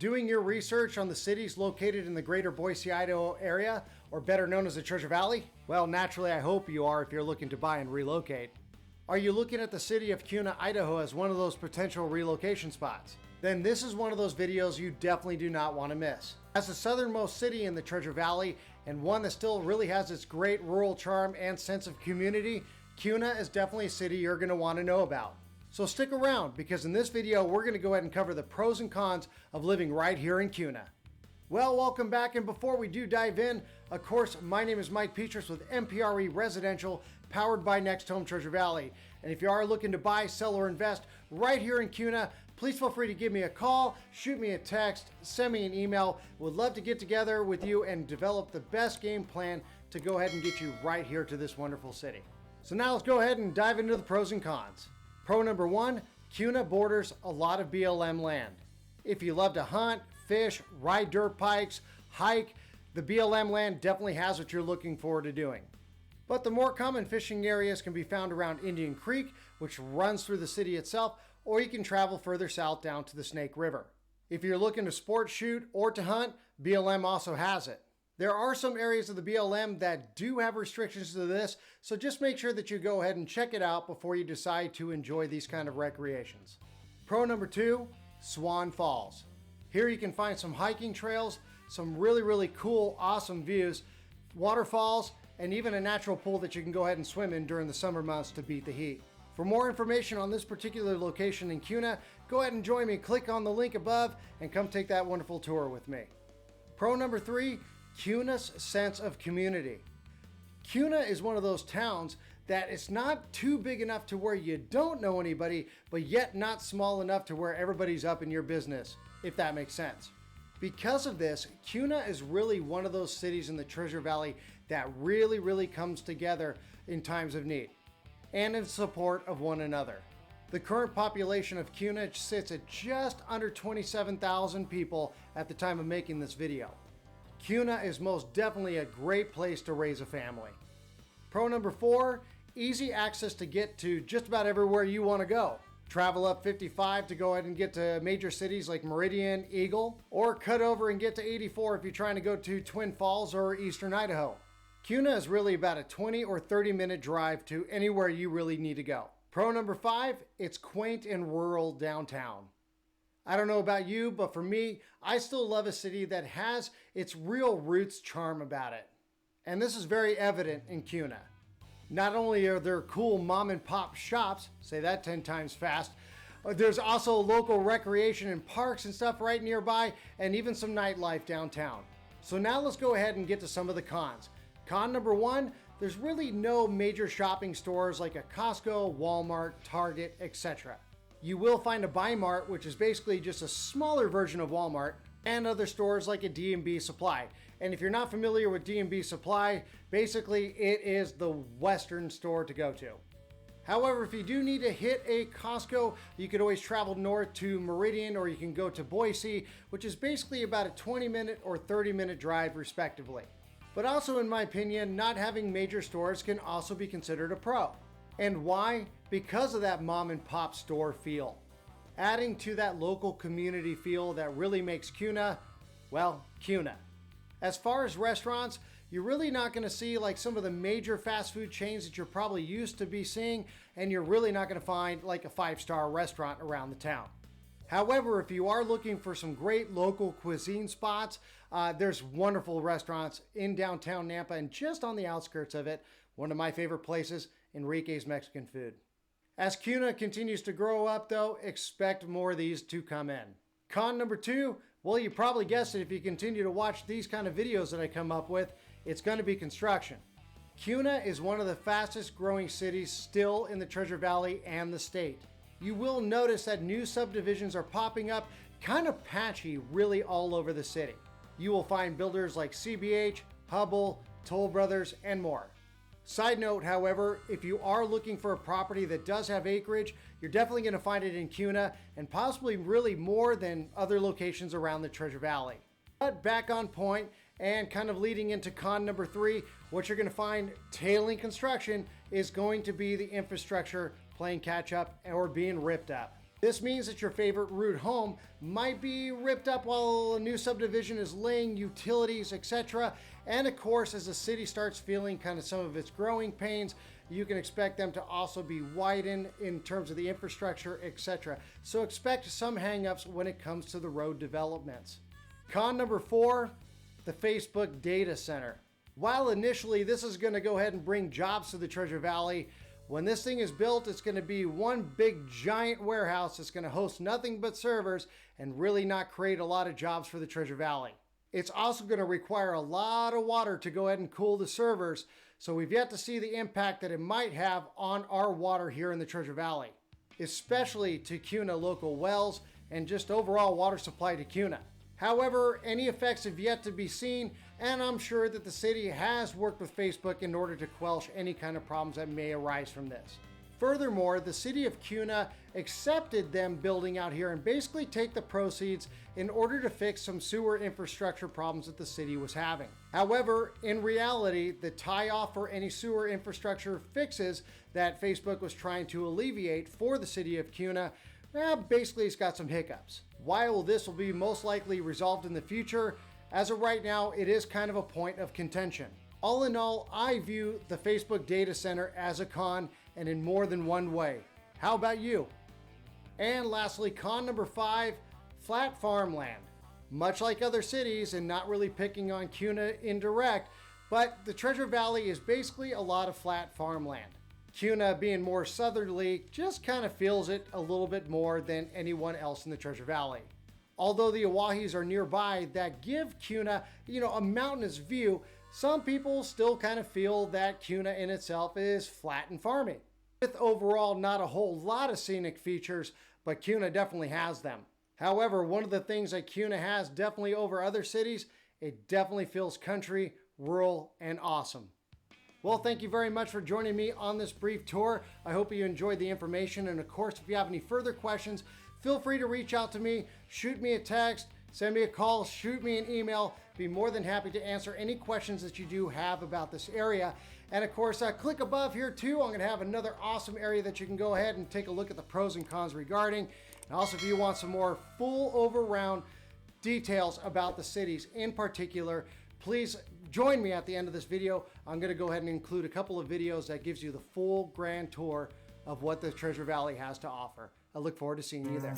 doing your research on the cities located in the greater Boise, Idaho area, or better known as the Treasure Valley? Well, naturally, I hope you are if you're looking to buy and relocate. Are you looking at the city of Kuna, Idaho as one of those potential relocation spots? Then this is one of those videos you definitely do not want to miss. As the southernmost city in the Treasure Valley, and one that still really has its great rural charm and sense of community, Kuna is definitely a city you're going to want to know about. So stick around, because in this video we're going to go ahead and cover the pros and cons of living right here in Kuna. Well, welcome back, and before we do dive in, of course, my name is Mike Petras with MPRE Residential, powered by NextHome Treasure Valley. And if you are looking to buy, sell, or invest right here in Kuna, please feel free to give me a call, shoot me a text, send me an email. Would love to get together with you and develop the best game plan to go ahead and get you right here to this wonderful city. So now let's go ahead and dive into the pros and cons. Pro number one, Kuna borders a lot of BLM land. If you love to hunt, fish, ride dirt bikes, hike, the BLM land definitely has what you're looking forward to doing. But the more common fishing areas can be found around Indian Creek, which runs through the city itself, or you can travel further south down to the Snake River. If you're looking to sport shoot or to hunt, BLM also has it. There are some areas of the BLM that do have restrictions to this, so just make sure that you go ahead and check it out before you decide to enjoy these kind of recreations. Pro number two, Swan Falls. Here you can find some hiking trails, some really cool, awesome views, waterfalls, and even a natural pool that you can go ahead and swim in during the summer months to beat the heat. For more information on this particular location in Kuna, go ahead and join me. Click on the link above and come take that wonderful tour with me. Pro number three, Kuna's sense of community. Kuna is one of those towns that it's not too big enough to where you don't know anybody, but yet not small enough to where everybody's up in your business, if that makes sense. Because of this, Kuna is really one of those cities in the Treasure Valley that really comes together in times of need and in support of one another. The current population of Kuna sits at just under 27,000 people at the time of making this video. Kuna is most definitely a great place to raise a family. Pro number four, easy access to get to just about everywhere you want to go. Travel up 55 to go ahead and get to major cities like Meridian, Eagle, or cut over and get to 84 if you're trying to go to Twin Falls or Eastern Idaho. Kuna is really about a 20 or 30 minute drive to anywhere you really need to go. Pro number five, it's quaint and rural downtown. I don't know about you, but for me, I still love a city that has its real roots charm about it. And this is very evident in Kuna. Not only are there cool mom and pop shops, say that 10 times fast, there's also local recreation and parks and stuff right nearby, and even some nightlife downtown. So now let's go ahead and get to some of the cons. Con number one, there's really no major shopping stores like a Costco, Walmart, Target, etc. You will find a Buy Mart, which is basically just a smaller version of Walmart, and other stores like a D&B Supply. And if you're not familiar with D&B Supply, basically it is the Western store to go to. However, if you do need to hit a Costco, you could always travel north to Meridian, or you can go to Boise, which is basically about a 20-minute or 30-minute drive respectively. But also, in my opinion, not having major stores can also be considered a pro. And why? Because of that mom and pop store feel. Adding to that local community feel that really makes Kuna, well, Kuna. As far as restaurants, you're really not going to see like some of the major fast food chains that you're probably used to be seeing, and you're really not going to find like a 5-star restaurant around the town. However, if you are looking for some great local cuisine spots, there's wonderful restaurants in downtown Nampa and just on the outskirts of it. One of my favorite places, Enrique's Mexican Food. As Kuna continues to grow up though, expect more of these to come in. Con number two, well, you probably guessed it if you continue to watch these kind of videos that I come up with, it's going to be construction. Kuna is one of the fastest growing cities still in the Treasure Valley and the state. You will notice that new subdivisions are popping up kind of patchy really all over the city. You will find builders like CBH, Hubble, Toll Brothers, and more. Side note, however, if you are looking for a property that does have acreage, you're definitely going to find it in Kuna, and possibly really more than other locations around the Treasure Valley. But back on point and kind of leading into con number three, what you're going to find tailing construction is going to be the infrastructure playing catch up or being ripped up. This means that your favorite root home might be ripped up while a new subdivision is laying utilities, etc. And of course, as the city starts feeling kind of some of its growing pains, you can expect them to also be widened in terms of the infrastructure, etc. So expect some hangups when it comes to the road developments. Con number 4, the Facebook data center. While initially this is going to go ahead and bring jobs to the Treasure Valley, when this thing is built, it's going to be one big giant warehouse that's going to host nothing but servers and really not create a lot of jobs for the Treasure Valley. It's also going to require a lot of water to go ahead and cool the servers, so we've yet to see the impact that it might have on our water here in the Treasure Valley, especially to Kuna local wells and just overall water supply to Kuna. However, any effects have yet to be seen, and I'm sure that the city has worked with Facebook in order to quell any kind of problems that may arise from this. Furthermore, the city of Kuna accepted them building out here and basically take the proceeds in order to fix some sewer infrastructure problems that the city was having. However, in reality, the tie-off for any sewer infrastructure fixes that Facebook was trying to alleviate for the city of Kuna, basically it's got some hiccups. While this will be most likely resolved in the future, as of right now, it is kind of a point of contention. All in all, I view the Facebook data center as a con, and in more than one way. How about you? And lastly, con number 5, flat farmland. Much like other cities, and not really picking on Kuna indirect, but the Treasure Valley is basically a lot of flat farmland. Kuna, being more southerly, just kind of feels it a little bit more than anyone else in the Treasure Valley. Although the Oahes are nearby that give Kuna, a mountainous view, some people still kind of feel that Kuna in itself is flat and farming. With overall not a whole lot of scenic features, but Kuna definitely has them. However, one of the things that Kuna has definitely over other cities, it definitely feels country, rural, and awesome. Well, thank you very much for joining me on this brief tour. I hope you enjoyed the information, and of course, if you have any further questions, feel free to reach out to me, shoot me a text, send me a call, shoot me an email. Be more than happy to answer any questions that you do have about this area. And of course, click above here too. I'm gonna have another awesome area that you can go ahead and take a look at the pros and cons regarding. And also, if you want some more full over-round details about the cities in particular, please join me at the end of this video. I'm gonna go ahead and include a couple of videos that gives you the full grand tour of what the Treasure Valley has to offer. I look forward to seeing you there.